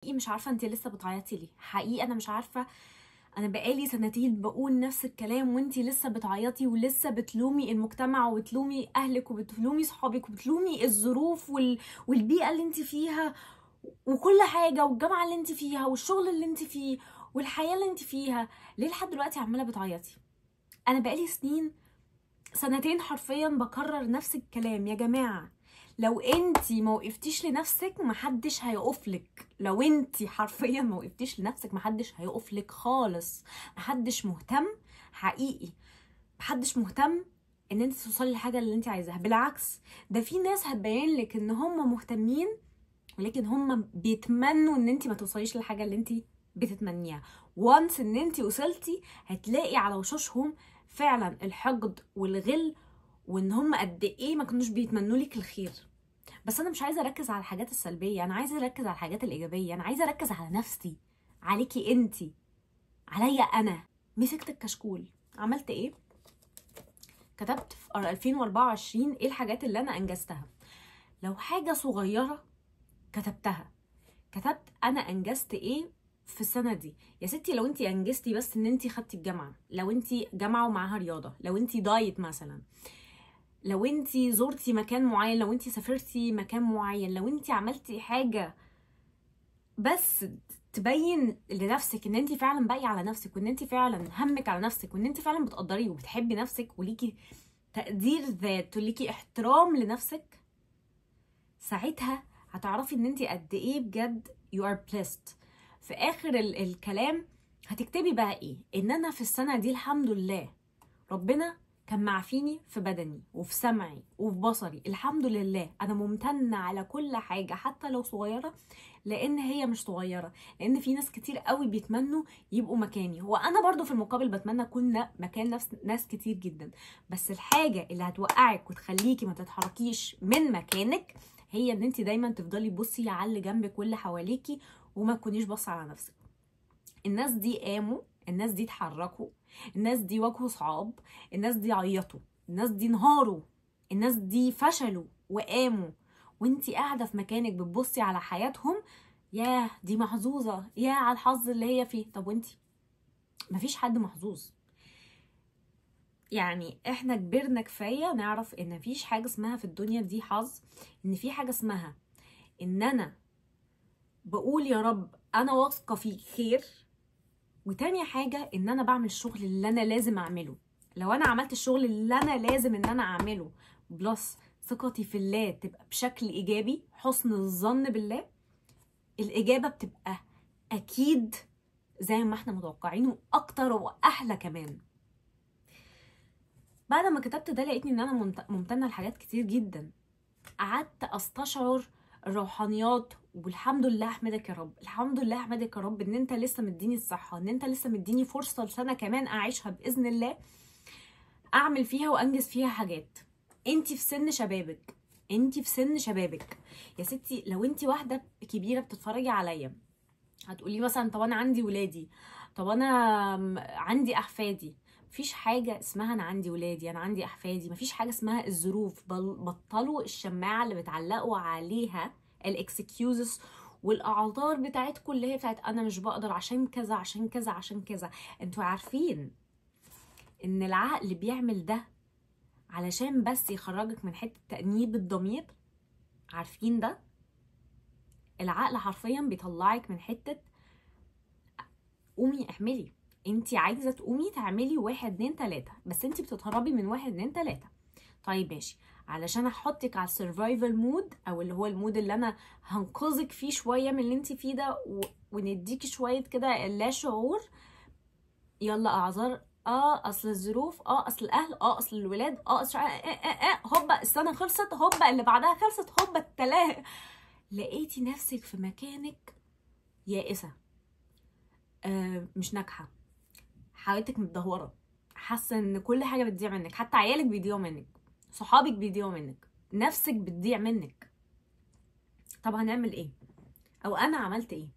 حقيقي مش عارفه انت لسه بتعيطي ليه. حقيقي انا مش عارفه. انا بقالي سنتين بقول نفس الكلام وانت لسه بتعيطي ولسه بتلومي المجتمع وبتلومي اهلك وبتلومي صحابك وبتلومي الظروف والبيئه اللي انت فيها وكل حاجه والجامعه اللي انت فيها والشغل اللي انت فيه والحياه اللي انت فيها. ليه لحد دلوقتي عماله بتعيطي؟ انا بقالي سنتين حرفيا بكرر نفس الكلام. يا جماعه، لو انتي ما وقفتيش لنفسك محدش هيقفلك. لو انتي حرفيا ما وقفتيش لنفسك محدش هيقفلك خالص. محدش مهتم، حقيقي محدش مهتم ان انت توصلي للحاجه اللي انت عايزاها. بالعكس، ده في ناس هتبين لك ان هم مهتمين ولكن هم بيتمنوا ان انت ما توصليش للحاجه اللي انت بتتمنيها. وانس ان انت وصلتي هتلاقي على وشوشهم فعلا الحقد والغل، وان هم قد ايه ما كانوش بيتمنوا لك الخير. بس انا مش عايزه اركز على الحاجات السلبيه، انا عايزه اركز على الحاجات الايجابيه. انا عايزه اركز على نفسي، عليكي انتي، عليا انا. مسكت الكشكول، عملت ايه؟ كتبت في 2024 ايه الحاجات اللي انا انجزتها. لو حاجه صغيره كتبت انا انجزت ايه في السنه دي. يا ستي لو انتي انجزتي بس ان انتي خدتي الجامعه، لو انتي جامعه ومعاها رياضه، لو انتي دايت مثلا، لو انتي زرتي مكان معين، لو انتي سافرتي مكان معين، لو انتي عملتي حاجة بس تبين لنفسك ان انتي فعلا باقية على نفسك، وان انتي فعلا همك على نفسك، وان انتي فعلا بتقدري وبتحبي نفسك وليكي تقدير ذات وليكي احترام لنفسك، ساعتها هتعرفي ان انتي قد ايه بجد you are blessed. في اخر الكلام هتكتبي بقى ايه؟ ان انا في السنة دي الحمد لله ربنا كان معفيني في بدني وفي سمعي وفي بصري. الحمد لله انا ممتنه على كل حاجه حتى لو صغيره، لان هي مش صغيره. لان في ناس كتير قوي بيتمنوا يبقوا مكاني، وانا برضو في المقابل بتمنى اكون مكان ناس كتير جدا. بس الحاجه اللي هتوقعك وتخليكي ما تتحركيش من مكانك هي ان انت دايما تفضلي تبصي على اللي جنبك واللي حواليكي وما تكونيش باصه على نفسك. الناس دي قاموا، الناس دي اتحركوا، الناس دي واجهوا صعاب، الناس دي عيطوا، الناس دي انهاروا، الناس دي فشلوا وقاموا، وانتي قاعده في مكانك بتبصي على حياتهم. ياه دي محظوظه، ياه على الحظ اللي هي فيه. طب وانتي؟ مفيش حد محظوظ. يعني احنا كبرنا كفايه نعرف ان مفيش حاجه اسمها في الدنيا دي حظ. ان في حاجه اسمها ان انا بقول يا رب انا واثقه فيك خير، وتاني حاجة ان انا بعمل الشغل اللي انا لازم اعمله. لو انا عملت الشغل اللي انا لازم ان انا اعمله بلس ثقتي في الله تبقى بشكل ايجابي، حسن الظن بالله، الاجابة بتبقى اكيد زي ما احنا متوقعين واكتر واحلى كمان. بعد ما كتبت ده لقيتني ان انا ممتنة لحاجات كتير جدا. قعدت استشعر الروحانيات، والحمد لله احمدك يا رب، الحمد لله احمدك يا رب ان انت لسه مديني الصحه، ان انت لسه مديني فرصه لسنه كمان اعيشها باذن الله، اعمل فيها وانجز فيها حاجات. انتي في سن شبابك، انتي في سن شبابك يا ستي. لو انتي واحده كبيره بتتفرجي عليا هتقولي مثلا طب انا عندي ولادي، طب انا عندي احفادي. مفيش حاجه اسمها انا عندي ولادي انا عندي احفادي، مفيش حاجه اسمها الظروف. بطلوا الشماعه اللي بتعلقوا عليها الاكسكيوزز والاعذار بتاعتكم اللي هي بتاعت انا مش بقدر عشان كذا عشان كذا عشان كذا. انتوا عارفين ان العقل بيعمل ده علشان بس يخرجك من حته تأنيب الضمير؟ عارفين ده؟ العقل حرفيا بيطلعك من حته قومي اعملي. انتي عايزه تقومي تعملي 1 2 3، بس انتي بتتهربي من 1 2 3. طيب ماشي، علشان احطك على السرفايفل مود، او اللي هو المود اللي انا هنقذك فيه شويه من اللي انتي فيه ده ونديكي شويه كده لا شعور. يلا اعذار، اصل الظروف، اصل الاهل، اصل الولاد، اصل هوبا السنه خلصت، هوبا اللي بعدها خلصت، هوبا التلاهي. لقيتي نفسك في مكانك يائسه، مش ناجحه، حياتك متدهوره، حاسه ان كل حاجه بتضيع منك، حتى عيالك بيضيعوا منك، صحابك بيضيعوا منك، نفسك بتضيع منك. طب هنعمل ايه؟ او انا عملت ايه؟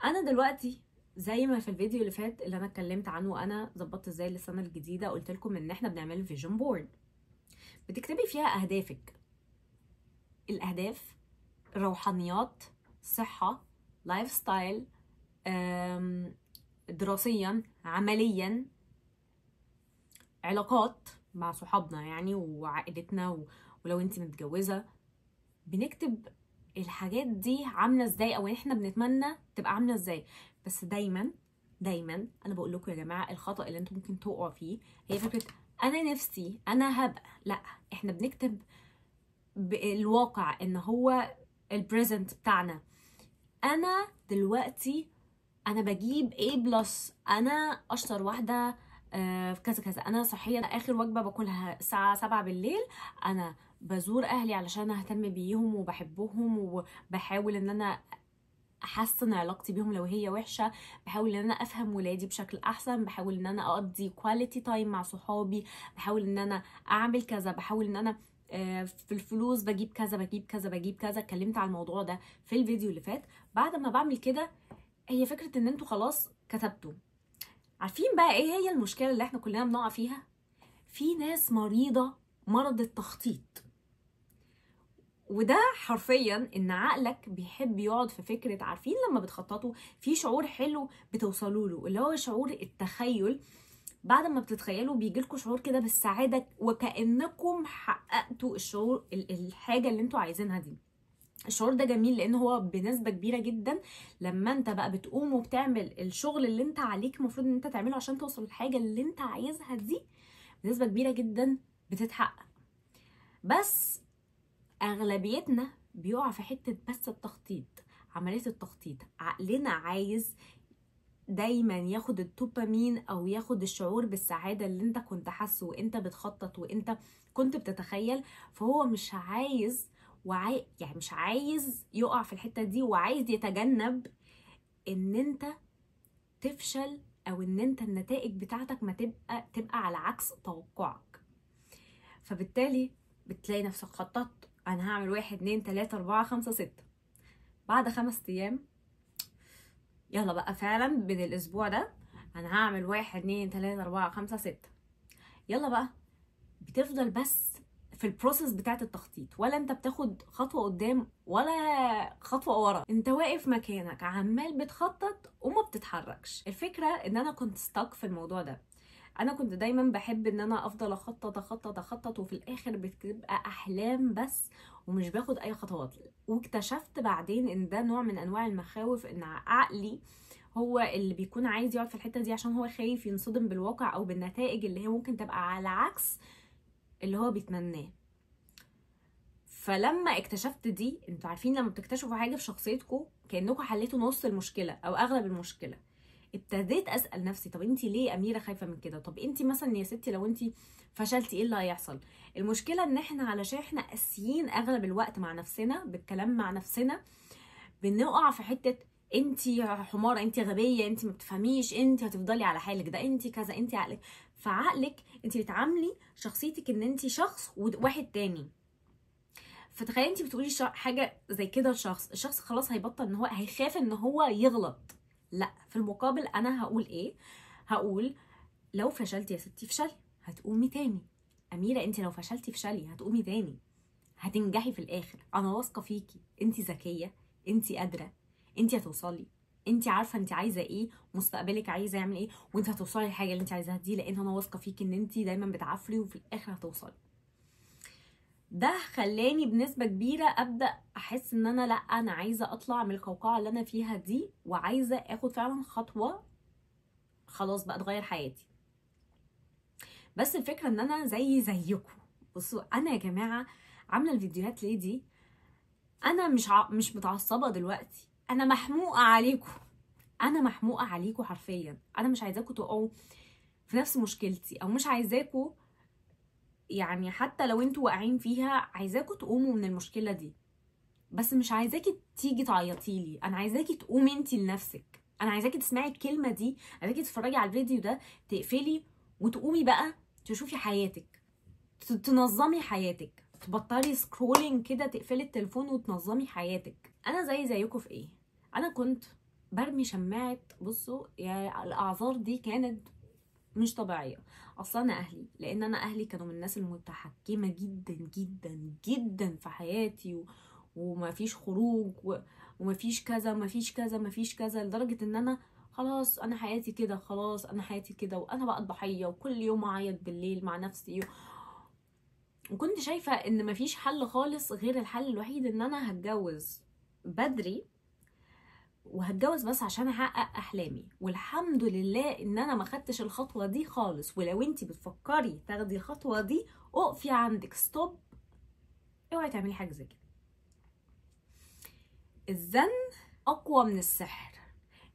انا دلوقتي زي ما في الفيديو اللي فات اللي انا اتكلمت عنه انا ظبطت ازاي للسنه الجديده، قلت لكم ان احنا بنعمل فيجن بورد بتكتبي فيها اهدافك. الاهداف، روحانيات، صحة، لايف ستايل، دراسيا، عمليا، علاقات مع صحابنا يعني وعائلتنا، ولو انت متجوزة بنكتب الحاجات دي عاملة ازاي او احنا بنتمنى تبقى عاملة ازاي. بس دايما دايما انا بقول لكم يا جماعة الخطأ اللي انتم ممكن تقعوا فيه هي فكرة انا نفسي انا هبقى. لا، احنا بنكتب بالواقع ان هو البريزنت بتاعنا. انا دلوقتي انا بجيب A+، انا اشطر واحده في كذا كذا، انا صحيه اخر وجبه باكلها الساعه 7 بالليل، انا بزور اهلي علشان اهتم بيهم وبحبهم، وبحاول ان انا احسن علاقتي بيهم لو هي وحشه، بحاول ان انا افهم ولادي بشكل احسن، بحاول ان انا اقضي كواليتي تايم مع صحابي، بحاول ان انا اعمل كذا، بحاول ان انا في الفلوس بجيب كذا بجيب كذا بجيب كذا. اتكلمت على الموضوع ده في الفيديو اللي فات. بعد ما بعمل كده هي فكرة ان انتوا خلاص كتبتوا. عارفين بقى ايه هي المشكلة اللي احنا كلنا بنقع فيها؟ في ناس مريضة مرض التخطيط، وده حرفيا ان عقلك بيحب يقعد في فكرة. عارفين لما بتخططوا في شعور حلو بتوصلوا له اللي هو شعور التخيل، بعد ما بتتخيلوا بيجيلكوا شعور كده بالسعادة وكأنكم حققتوا الشعور الحاجة اللي انتوا عايزينها دي. الشعور ده جميل لان هو بنسبه كبيره جدا لما انت بقى بتقوم وبتعمل الشغل اللي انت عليك المفروض ان انت تعمله عشان توصل للحاجه اللي انت عايزها دي، بنسبه كبيره جدا بتتحقق. بس اغلبيتنا بيقع في حته بس التخطيط، عمليه التخطيط. عقلنا عايز دايما ياخد الدوبامين او ياخد الشعور بالسعاده اللي انت كنت حاسه وانت بتخطط وانت كنت بتتخيل، فهو مش عايز يعني مش عايز يقع في الحته دي، وعايز يتجنب ان انت تفشل او ان انت النتائج بتاعتك ما تبقى على عكس توقعك. فبالتالي بتلاقي نفسك خططت انا هعمل 1 2 3 4 5 6، بعد 5 ايام يلا بقى فعلا من الاسبوع ده انا هعمل 1 2 3 4 5 6، يلا بقى بتفضل بس في البروسيس بتاعت التخطيط، ولا انت بتاخد خطوة قدام ولا خطوة ورا، انت واقف مكانك عمال بتخطط وما بتتحركش. الفكرة ان انا كنت ستاك في الموضوع ده، انا كنت دايما بحب ان انا افضل اخطط اخطط اخطط وفي الاخر بتبقى احلام بس ومش باخد اي خطوات. واكتشفت بعدين ان ده نوع من انواع المخاوف، ان عقلي هو اللي بيكون عايز يقعد في الحتة دي عشان هو خايف ينصدم بالواقع او بالنتائج اللي هي ممكن تبقى على عكس اللي هو بيتمناه. فلما اكتشفت دي، انتوا عارفين لما بتكتشفوا حاجه في شخصيتكم كانكم حليتوا نص المشكله او اغلب المشكله، ابتديت اسال نفسي طب انت ليه اميره خايفه من كده؟ طب انت مثلا يا ستي لو انت فشلتي ايه اللي هيحصل؟ المشكله ان احنا علشان احنا قاسيين اغلب الوقت مع نفسنا بالكلام مع نفسنا بنقع في حته انت حماره، انت غبيه، انت ما بتفهميش، انت هتفضلي على حالك، ده انت كذا، انت عقلك. فعقلك انت بتعاملي شخصيتك ان انت شخص وواحد تاني. فتخيلي انت بتقولي حاجه زي كده لشخص، الشخص خلاص هيبطل ان هو هيخاف ان هو يغلط. لا، في المقابل انا هقول ايه؟ هقول لو فشلتي يا ستي افشلي هتقومي تاني. اميره انت لو فشلتي افشلي هتقومي تاني، هتنجحي في الاخر، انا واثقه فيكي، انت ذكيه، انت قادره، انت هتوصلي، انت عارفه انت عايزه ايه، مستقبلك عايزه يعمل ايه، وانت هتوصلي للحاجه اللي انت عايزاها دي، لان انا واثقه فيكي ان انت دايما بتعافري وفي الاخر هتوصلي. ده خلاني بنسبة كبيرة أبدأ أحس إن أنا لأ، أنا عايزة أطلع من القوقعة اللي أنا فيها دي، وعايزة أخد فعلا خطوة خلاص بقى تغير حياتي. بس الفكرة إن أنا زيكم. بصوا أنا يا جماعة عاملة الفيديوهات ليه دي، أنا مش متعصبة دلوقتي، أنا محموقة عليكم، أنا محموقة عليكم حرفيا. أنا مش عايزاكم تقعوا في نفس مشكلتي، أو مش عايزاكم يعني حتى لو انتوا واقعين فيها عايزاكم تقوموا من المشكلة دي، بس مش عايزاكي تيجي تعيطي لي، انا عايزاكي تقومي انتي لنفسك، انا عايزاكي تسمعي الكلمه دي، عايزاكي تتفرجي على الفيديو ده تقفلي وتقومي بقى تشوفي حياتك، تنظمي حياتك، تبطلي سكرولينج كده، تقفلي التليفون وتنظمي حياتك. انا زيكم في ايه؟ انا كنت برمي شماعه. بصوا يا الاعذار دي كانت مش طبيعيه. اصلا انا اهلي، لان انا اهلي كانوا من الناس المتحكمه جدا جدا جدا في حياتي وما فيش خروج ومفيش كذا مفيش كذا مفيش كذا، لدرجة ان انا خلاص انا حياتي كده، خلاص انا حياتي كده، وانا بقى ضحية وكل يوم اعيط بالليل مع نفسي. وكنت شايفة ان مفيش حل خالص غير الحل الوحيد ان انا هتجوز بدري، وهتجوز بس عشان احقق احلامي. والحمد لله ان انا ما خدتش الخطوة دي خالص. ولو انتي بتفكري تاخدي الخطوة دي، اقفي عندك، ستوب، اوعي تعملي حاجة زي كده. الزن اقوى من السحر.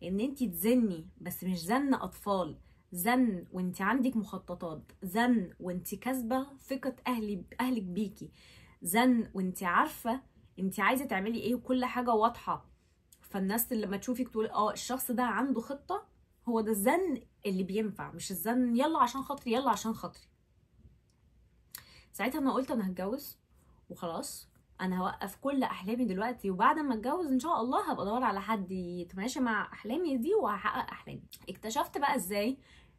ان انتي تزني، بس مش زن اطفال، زن وانتي عندك مخططات، زن وانتي كاسبه ثقه اهلك بيكي، زن وانتي عارفه انتي عايزه تعملي ايه وكل حاجه واضحه. فالناس اللي لما تشوفك تقول الشخص ده عنده خطه، هو ده الزن اللي بينفع، مش الزن يلا عشان خاطري يلا عشان خاطري. ساعتها انا قلت انا هتجوز وخلاص، انا هوقف كل احلامي دلوقتي، وبعد ما اتجوز ان شاء الله هبقى ادور على حد يتماشى مع احلامي دي وهحقق احلامي. اكتشفت بقى ازاي؟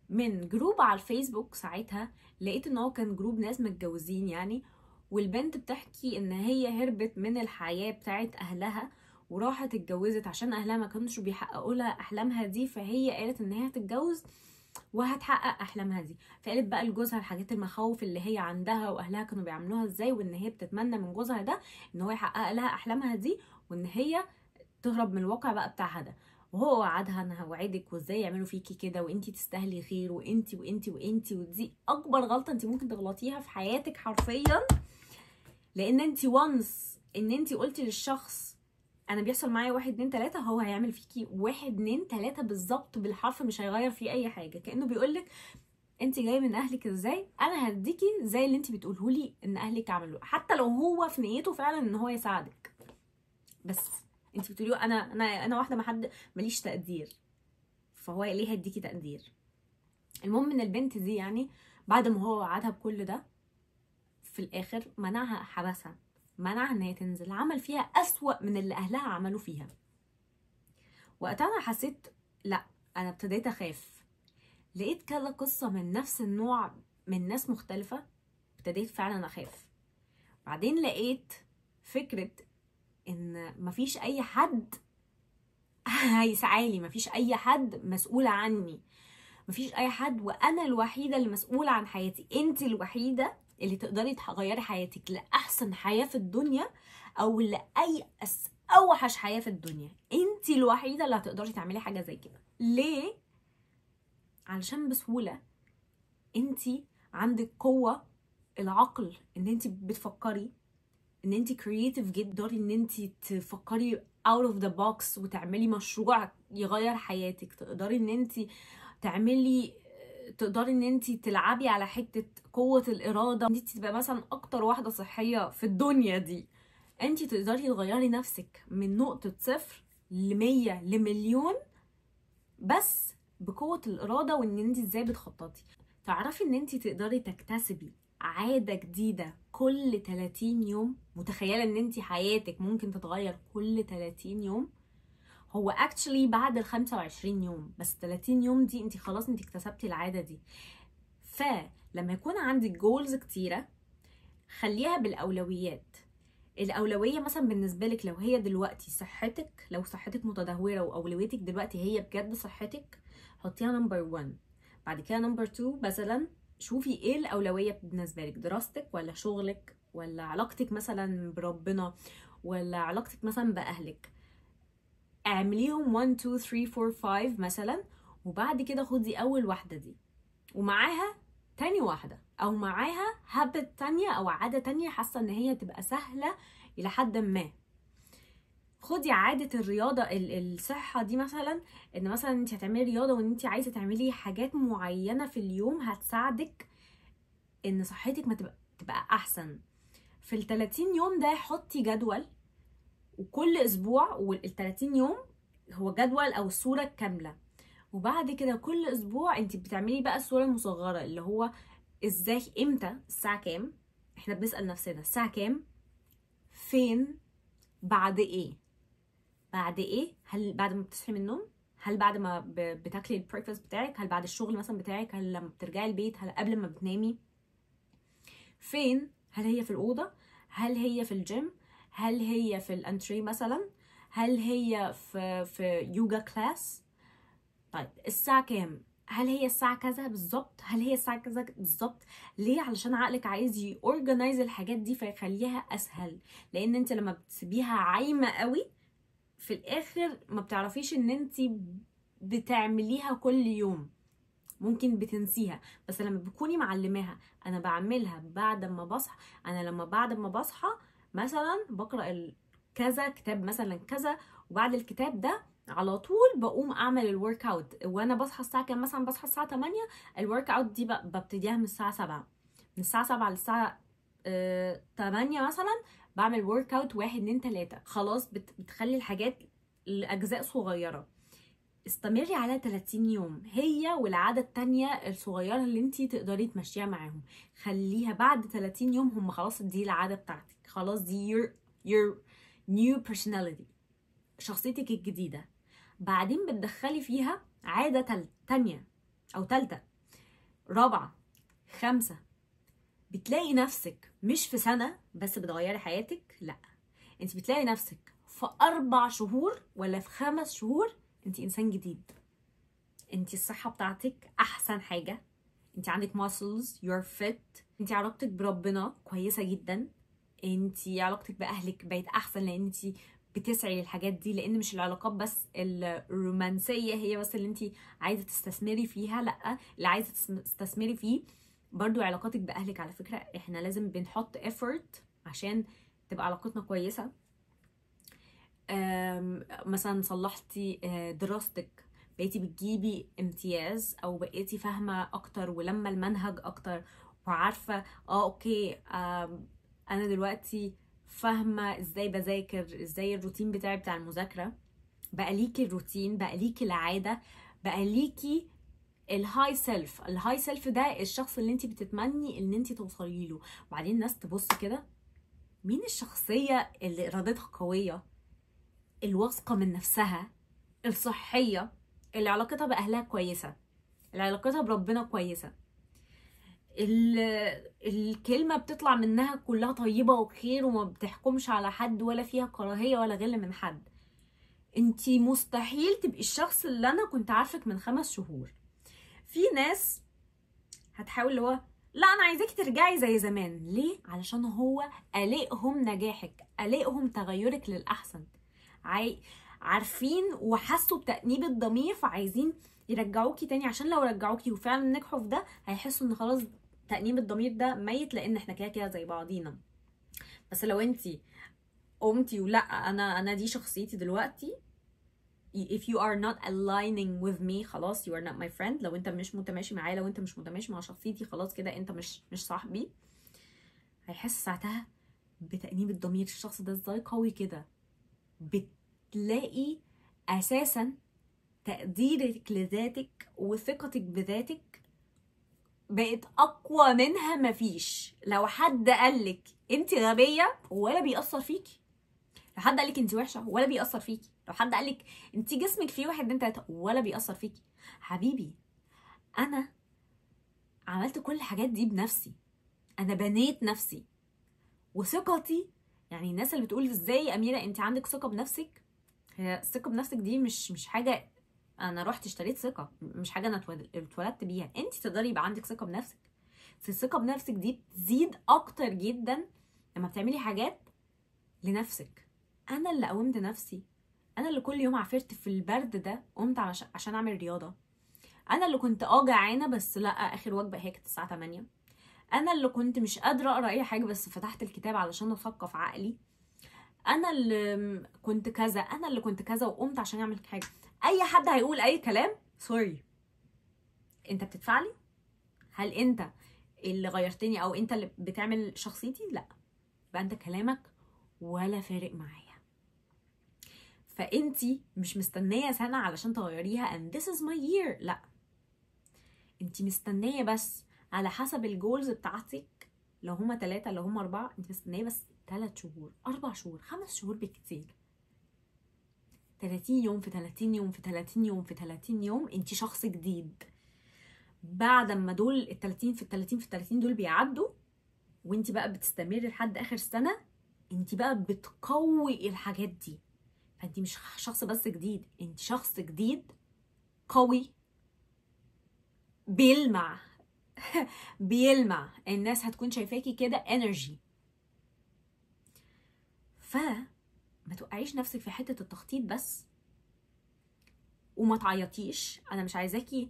من جروب على الفيسبوك. ساعتها لقيت ان هو كان جروب ناس متجوزين يعني، والبنت بتحكي ان هي هربت من الحياة بتاعت اهلها وراحت اتجوزت عشان اهلها ما كانوش بيحققوا لها احلامها دي، فهي قالت ان هي هتتجوز وهتحقق احلامها دي. فقالت بقى لجوزها الحاجات المخاوف اللي هي عندها واهلها كانوا بيعملوها ازاي، وان هي بتتمنى من جوزها ده ان هو يحقق لها احلامها دي، وان هي تهرب من الواقع بقى بتاعها ده. وهو وعدها انا هوعدك، وازاي يعملوا فيكي كده، وانتي تستاهلي خير، وانتي وانتي وانتي. ودي اكبر غلطه انتي ممكن تغلطيها في حياتك حرفيا، لان انتي وانس ان انتي قلتي للشخص انا بيحصل معايا 1 2 3، هو هيعمل فيكي 1 2 3 بالظبط بالحرف، مش هيغير فيه اي حاجه. كانه بيقولك انت جايه من اهلك ازاي، انا هديكي زي اللي انت بتقولهولي ان اهلك عملوا، حتى لو هو في نيته فعلا ان هو يساعدك، بس انت بتقولي انا واحده ما حد ماليش تقدير، فهو ليه هيديكي تقدير؟ المهم ان البنت دي يعني بعد ما هو وعدها بكل ده، في الاخر منعها، حبسها، منعها ان هي تنزل، عمل فيها اسوأ من اللي اهلها عملوا فيها. وقتها انا حسيت لا، انا ابتديت اخاف. لقيت كذا قصة من نفس النوع من ناس مختلفة، ابتديت فعلا اخاف. بعدين لقيت فكرة ان مفيش اي حد هيسعالي، مفيش اي حد مسؤول عني، مفيش اي حد، وانا الوحيدة اللي مسؤولة عن حياتي. انت الوحيدة اللي تقدري تغيري حياتك لأحسن حياة في الدنيا، او لأي اوحش حياة في الدنيا. انت الوحيدة اللي هتقدري تعملي حاجة زي كده. ليه؟ علشان بسهولة انت عندك قوة العقل، ان انت بتفكري، ان انت كرييتيف جدا، ان انت تفكري out of the box وتعملي مشروع يغير حياتك. تقدري ان انت تعملي، تقدري ان انت تلعبي على حتة قوة الإرادة، ان انت تبقى مثلا اكتر واحدة صحية في الدنيا دي. انت تقدري تغيري نفسك من نقطة 0 ل100 ل1,000,000 بس بقوة الإرادة، وان انت ازاي بتخططي. تعرفي ان انت تقدري تكتسبي عادة جديدة كل 30 يوم؟ متخيلة ان انت حياتك ممكن تتغير كل 30 يوم؟ هو actually بعد ال 25 يوم، بس 30 يوم دي انت خلاص انت اكتسبتي العادة دي. فلما يكون عندك جولز كتيرة، خليها بالأولويات. الأولوية مثلا بالنسبة لك لو هي دلوقتي صحتك، لو صحتك متدهورة وأولويتك دلوقتي هي بجد صحتك، حطيها نمبر 1. بعد كده نمبر 2 مثلا، شوفي ايه الأولوية بالنسبة لك، دراستك ولا شغلك ولا علاقتك مثلا بربنا ولا علاقتك مثلا بأهلك. اعمليهم 1 2 3 4 5 مثلا، وبعد كده خدي أول واحدة دي ومعاها تاني واحدة، أو معاها هابت تانية أو عادة تانية حاسة إن هي تبقى سهلة إلى حد ما. خدي عادة الرياضة، الصحة دي مثلا، ان مثلا انت هتعملي رياضة وان انت عايزة تعملي حاجات معينة في اليوم هتساعدك ان صحتك ما تبقى احسن. في ال30 يوم ده حطي جدول، وكل اسبوع، وال30 يوم هو جدول او الصورة الكاملة، وبعد كده كل اسبوع انت بتعملي بقى الصورة المصغرة، اللي هو ازاي، امتى، الساعة كام، احنا بنسأل نفسنا الساعة كام، فين، بعد ايه، بعد ايه، هل بعد ما بتصحي من النوم، هل بعد ما بتاكلي البريكفاست بتاعك، هل بعد الشغل مثلا بتاعك، هل لما بترجعي البيت، هل قبل ما بتنامي. فين، هل هي في الأوضة، هل هي في الجيم، هل هي في الانتري مثلا، هل هي في يوجا كلاس؟ طيب الساعة كام؟ هل هي الساعة كذا بالظبط؟ هل هي الساعة كذا بالظبط؟ ليه؟ علشان عقلك عايز يورجنايز الحاجات دي فيخليها اسهل. لان انت لما بتسيبيها عايمة قوي في الاخر ما بتعرفيش ان انت بتعمليها كل يوم، ممكن بتنسيها. بس لما بتكوني معلماها، انا بعملها بعد ما بصحى، انا لما بعد ما بصحى مثلا بقرا كذا كتاب مثلا كذا، وبعد الكتاب ده على طول بقوم اعمل الورك اوت. وانا بصحى الساعه كام؟ مثلا بصحى الساعه 8، الورك اوت دي ببتديها من الساعه 7، من الساعه 7 للساعه 8 مثلا بعمل ورك اوت 1 2 3. خلاص بتخلي الحاجات لاجزاء صغيره. استمري على 30 يوم، هي والعادة التانية الصغيرة اللي انتي تقدري تمشيها معاهم. خليها بعد 30 يوم هم خلاص دي العادة بتاعتك، خلاص دي your new personality، شخصيتك الجديدة. بعدين بتدخلي فيها عادة تانية أو تالتة رابعة خامسة، بتلاقي نفسك مش في سنة بس بتغيري حياتك، لا، انت بتلاقي نفسك في 4 شهور ولا في 5 شهور انت انسان جديد. انت الصحة بتاعتك احسن حاجة، انت عندك muscles، you're fit، انت علاقتك بربنا كويسة جدا، انت علاقتك باهلك بقت احسن لان انت بتسعي للحاجات دي. لان مش العلاقات بس الرومانسية هي بس اللي انت عايزة تستثمري فيها، لا، اللي عايزة تستثمري فيه برضو علاقاتك باهلك. على فكرة احنا لازم بنحط effort عشان تبقى علاقتنا كويسة. مثلا صلحتي دراستك، بقيتي بتجيبي امتياز او بقيتي فاهمه اكتر ولما المنهج اكتر وعارفه اوكي انا دلوقتي فاهمه ازاي بذاكر، ازاي الروتين بتاعي بتاع المذاكره. بقى ليكي الروتين، بقى ليكي العاده، بقى ليكي الهاي سيلف. الهاي سيلف ده الشخص اللي انت بتتمني ان انت توصلي له. وبعدين الناس تبص كده، مين الشخصيه اللي ارادتها قويه، الواثقة من نفسها، الصحية، اللي علاقتها بأهلها كويسة، اللي علاقتها بربنا كويسة، الكلمة بتطلع منها كلها طيبة وخير وما بتحكمش على حد ولا فيها كراهية ولا غل من حد. انتي مستحيل تبقي الشخص اللي انا كنت عارفك من 5 شهور. في ناس هتحاول اللي هو لا انا عايزاكي ترجعي زي زمان. ليه؟ علشان هو قلقهم نجاحك، قلقهم تغيرك للأحسن، عارفين وحسوا بتأنيب الضمير فعايزين يرجعوكي تاني. عشان لو رجعوكي وفعلا نجحوا في ده هيحسوا ان خلاص تأنيب الضمير ده ميت، لان احنا كده كده زي بعضينا. بس لو انتي قمتي ولا انا دي شخصيتي دلوقتي، if you are not aligning with me خلاص you are not my friend. لو انت مش متماشي معايا، لو انت مش متماشي مع شخصيتي، خلاص كده انت مش صاحبي. هيحس ساعتها بتأنيب الضمير. الشخص ده ازاي قوي كده؟ بتلاقي اساسا تقديرك لذاتك وثقتك بذاتك بقت اقوى منها مفيش. لو حد قالك انت غبية ولا بيأثر فيكي، لو حد قالك انت وحشة ولا بيأثر فيكي، لو حد قالك انت جسمك فيه 1 2 3 ولا بيأثر فيكي. حبيبي انا عملت كل الحاجات دي بنفسي، انا بنيت نفسي وثقتي. يعني الناس اللي بتقول ازاي يا اميرة انت عندك ثقة بنفسك، هي الثقة بنفسك دي مش حاجة انا رحت اشتريت ثقة، مش حاجة انا اتولدت بيها. انت تقدري يبقى عندك ثقة بنفسك. بس الثقة بنفسك دي بتزيد اكتر جدا لما بتعملي حاجات لنفسك. انا اللي قومت نفسي، انا اللي كل يوم عافرت في البرد ده قمت عشان اعمل رياضة. انا اللي كنت جعانة بس لا، اخر وجبة هي كانت الساعة 8. انا اللي كنت مش قادرة اقرا اي حاجة بس فتحت الكتاب علشان اثقف عقلي. انا اللي كنت كذا، انا اللي كنت كذا وقمت عشان اعمل حاجة. اي حد هيقول اي كلام سوري، انت بتدفعلي؟ هل انت اللي غيرتني او انت اللي بتعمل شخصيتي؟ لا، يبقى انت كلامك ولا فارق معايا. فانتي مش مستنيه سنه علشان تغيريها and this is my year، لا، انتي مستنيه بس على حسب الجولز بتاعتك. لو هما 3 لو هما 4 انتي مستنيه بس 3 شهور 4 شهور 5 شهور بالكتير. 30 يوم في 30 يوم في 30 يوم في 30 يوم انتي شخص جديد. بعد ما دول ال 30 في ال 30 في ال 30 دول بيعدوا وانتي بقى بتستمري لحد اخر سنه، انتي بقى بتقوي الحاجات دي. انت مش شخص بس جديد، انت شخص جديد قوي بيلمع بيلمع. الناس هتكون شايفاكي كده انرجي. فما توقعيش نفسك في حته التخطيط بس، وما تعيطيش. انا مش عايزاكي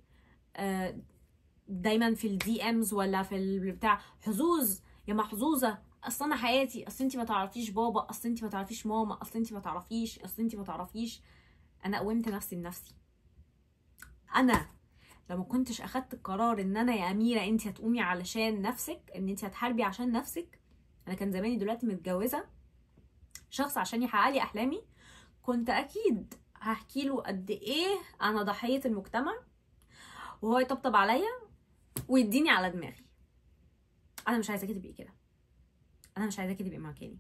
دايما في الدي امز ولا في البتاع حظوظ يا محظوظه، اصل انا حياتي، اصل انت ما تعرفيش بابا، اصل انت ما تعرفيش ماما، اصل انت ما تعرفيش، اصل انت ما تعرفيش. انا قومت نفسي بنفسي. انا لو ما كنتش اخدت القرار ان انا يا اميره انت هتقومي علشان نفسك، ان انت هتحاربي عشان نفسك، انا كان زماني دلوقتي متجوزه شخص عشان يحقق لي احلامي. كنت اكيد هحكي له قد ايه انا ضحيه المجتمع، وهو يطبطب عليا ويديني على دماغي. انا مش عايزاكي تبقي كده، انا مش عايزاكي تبقي مكاني.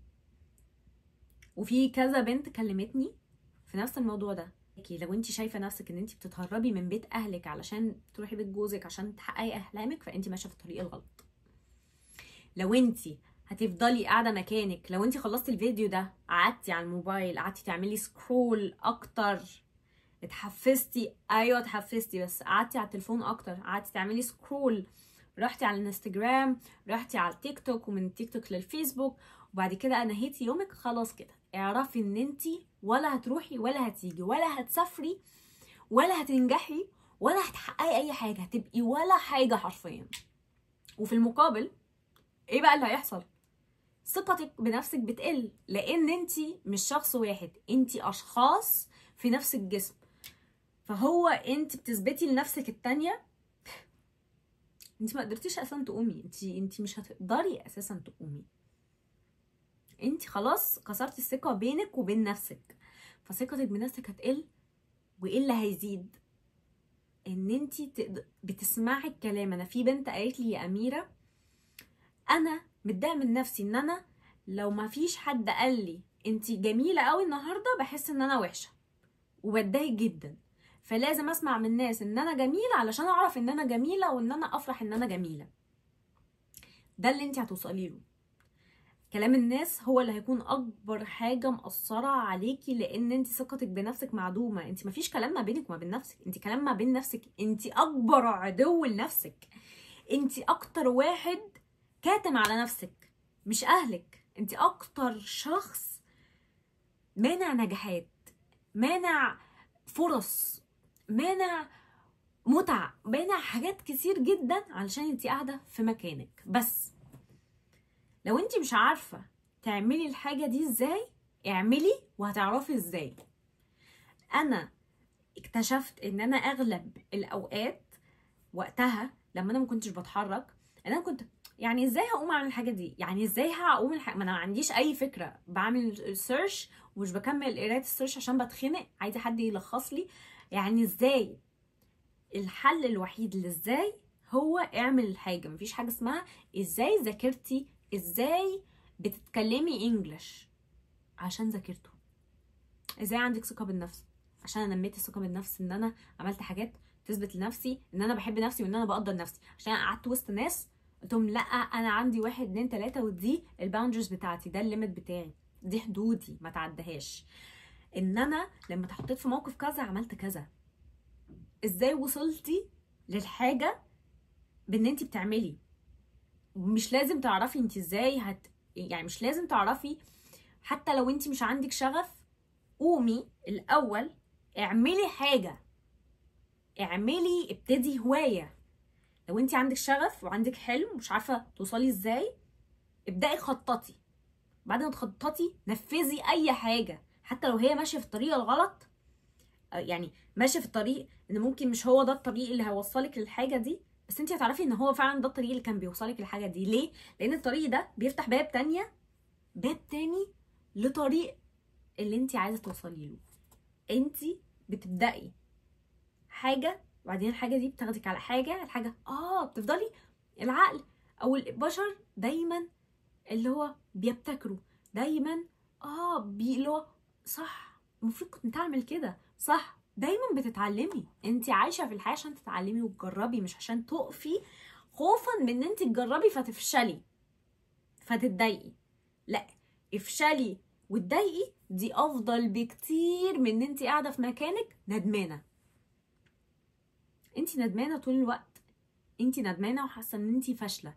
وفي كذا بنت كلمتني في نفس الموضوع ده. لو انت شايفه نفسك ان انت بتتهربي من بيت اهلك علشان تروحي بيت جوزك عشان تحققي احلامك، فانت ماشيه في الطريق الغلط. لو انت هتفضلي قاعده مكانك، لو انت خلصتي الفيديو ده قعدتي على الموبايل قعدتي تعملي سكرول اكتر، اتحفزتي، ايوه اتحفزتي، بس قعدتي على التليفون اكتر، قعدتي تعملي سكرول، رحتي على الانستجرام، رحتي على التيك توك، ومن التيك توك للفيسبوك، وبعد كده نهيتي يومك، خلاص كده اعرفي ان انتي ولا هتروحي ولا هتيجي ولا هتسافري ولا هتنجحي ولا هتحققي اي حاجه، هتبقي ولا حاجه حرفيا. وفي المقابل ايه بقى اللي هيحصل؟ ثقتك بنفسك بتقل، لان انتي مش شخص واحد، انتي اشخاص في نفس الجسم. فهو انت بتثبتي لنفسك التانية انت ما قدرتيش اساسا تقومي، انت مش هتقدري اساسا تقومي. انت خلاص كسرتي الثقه بينك وبين نفسك، فثقتك بنفسك هتقل. وايه اللي هيزيد؟ ان انت بتسمعي الكلام. انا في بنت قالت لي يا اميره انا متضايقه من نفسي، ان انا لو ما فيش حد قال لي انت جميله قوي النهارده بحس ان انا وحشه وبتضايق جدا، فلازم اسمع من الناس ان انا جميله علشان اعرف ان انا جميله وان انا افرح ان انا جميله. ده اللي انت هتوصلي له. كلام الناس هو اللي هيكون اكبر حاجه مأثره عليكي، لان انت ثقتك بنفسك معدومه. انت مفيش كلام ما بينك وما بين نفسك، انت كلام ما بين نفسك. انت اكبر عدو لنفسك، انت اكتر واحد كاتم على نفسك، مش اهلك. انت اكتر شخص مانع نجاحات، مانع فرص، مانع متع، مانع حاجات كتير جدا علشان انت قاعده في مكانك. بس لو انت مش عارفه تعملي الحاجه دي ازاي، اعملي وهتعرفي ازاي. انا اكتشفت ان انا اغلب الاوقات وقتها لما انا ما كنتش بتحرك، ان انا كنت يعني ازاي هقوم اعمل الحاجه دي، يعني ازاي هقوم ما انا ما عنديش اي فكره، بعمل سيرش ومش بكمل قرايه السيرش عشان بتخنق، عايزه حد يلخص لي يعني ازاي. الحل الوحيد لازاي هو اعمل الحاجه. مفيش حاجه اسمها ازاي ذاكرتي، ازاي بتتكلمي انجلش عشان ذاكرته. ازاي عندك ثقه بالنفس عشان انا نميت الثقه بالنفس، ان انا عملت حاجات تثبت لنفسي ان انا بحب نفسي وان انا بقدر نفسي. عشان انا قعدت وسط ناس قلت لهم لا انا عندي 1 2 3 ودي الباوندرز بتاعتي، ده الليميت بتاعي، دي حدودي ما تعدهاش. ان انا لما اتحطيت في موقف كذا عملت كذا. ازاي وصلتي للحاجه بان انت بتعملي؟ مش لازم تعرفي انت ازاي يعني مش لازم تعرفي. حتى لو انت مش عندك شغف، قومي الاول اعملي حاجه، اعملي، ابتدي هوايه. لو انت عندك شغف وعندك حلم مش عارفه توصلي ازاي، ابدأي خططي. بعد ما تخططي نفذي اي حاجه، حتى لو هي ماشيه في الطريق الغلط، يعني ماشيه في الطريق ان ممكن مش هو ده الطريق اللي هيوصلك للحاجه دي، بس انت هتعرفي ان هو فعلا ده الطريق اللي كان بيوصلك للحاجه دي. ليه؟ لان الطريق ده بيفتح باب تاني لطريق اللي انت عايزه توصلي له. انت بتبدأي حاجه وبعدين الحاجه دي بتاخدك على حاجه، الحاجه بتفضلي. العقل او البشر دايما اللي هو بيبتكروا دايما، اللي هو صح، المفروض كنت اعمل كده، صح. دايما بتتعلمي، انت عايشه في الحياه عشان تتعلمي وتجربي، مش عشان تقفي خوفا من ان انت تجربي فتفشلي فتتضايقي. لا، افشلي وتضايقي، دي افضل بكتير من ان انت قاعده في مكانك ندمانه. انت ندمانه طول الوقت، انت ندمانه وحاسه ان انت فاشله،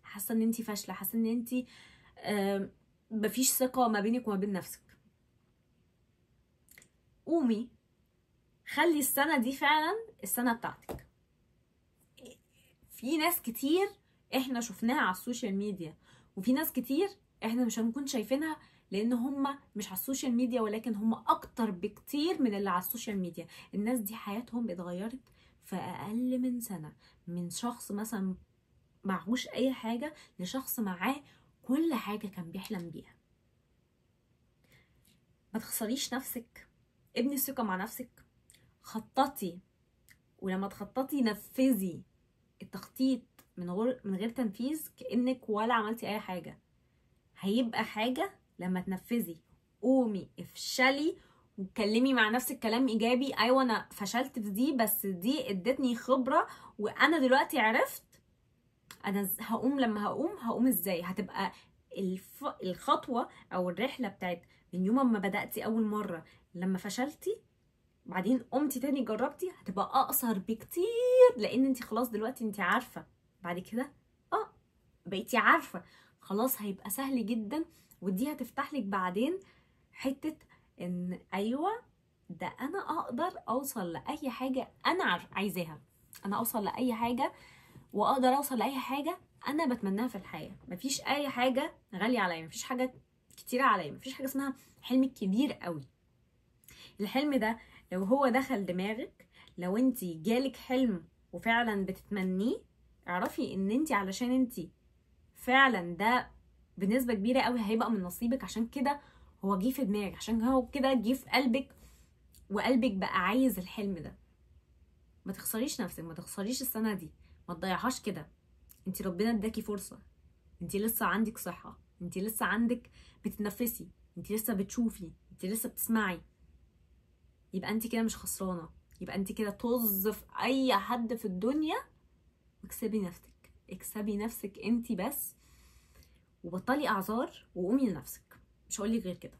حاسه ان انت فاشله، حاسه ان انت مفيش ثقه ما بينك وما بين نفسك. قومي خلي السنه دي فعلا السنه بتاعتك. في ناس كتير احنا شفناها على السوشيال ميديا، وفي ناس كتير احنا مش هنكون شايفينها لان هم مش على السوشيال ميديا، ولكن هم اكتر بكتير من اللي على السوشيال ميديا. الناس دي حياتهم اتغيرت في اقل من سنة، من شخص مثلا معهوش اي حاجة لشخص معاه كل حاجة كان بيحلم بيها. ما تخسريش نفسك، ابني الثقة مع نفسك، خططي، ولما تخططي نفذي التخطيط من غير تنفيذ، كأنك ولا عملتي اي حاجة. هيبقى حاجة لما تنفذي. قومي افشلي واتكلمي مع نفسك كلام ايجابي، ايوه انا فشلت في دي بس دي ادتني خبرة، وانا دلوقتي عرفت انا هقوم، لما هقوم ازاي. هتبقى الخطوة او الرحلة بتاعت من يوم ما بدأتي اول مرة لما فشلتي بعدين قمتي تاني جربتي، هتبقى اقصر بكتير، لان انت خلاص دلوقتي انت عارفة. بعد كده بقيتي عارفة، خلاص هيبقى سهل جدا. ودي هتفتح لك بعدين حتة ان ايوه ده انا اقدر اوصل لاي حاجة انا عايزاها، انا اوصل لاي حاجة، واقدر اوصل لاي حاجة انا بتمناها في الحياة. مفيش اي حاجة غالية عليا، مفيش حاجة كتيرة عليا، مفيش حاجة اسمها حلم كبير قوي. الحلم ده لو هو دخل دماغك، لو انتي جالك حلم وفعلا بتتمنيه، اعرفي ان انتي علشان انتي فعلا ده بنسبة كبيرة قوي هيبقى من نصيبك، عشان كده هو جه في دماغك، عشان هو كده جه في قلبك، وقلبك بقى عايز الحلم ده. ما تخسريش نفسك، ما تخسريش السنة دي، ما تضيعهاش كده. انتي ربنا اداكي فرصة، انتي لسه عندك صحة، انتي لسه عندك بتتنفسي، انتي لسه بتشوفي، انتي لسه بتسمعي. يبقى انتي كده مش خسرانة، يبقى انتي كده طز في اي حد في الدنيا. اكسبي نفسك، اكسبي نفسك انتي بس، وبطلي اعذار وقومي لنفسك. مش هقولك غير كده.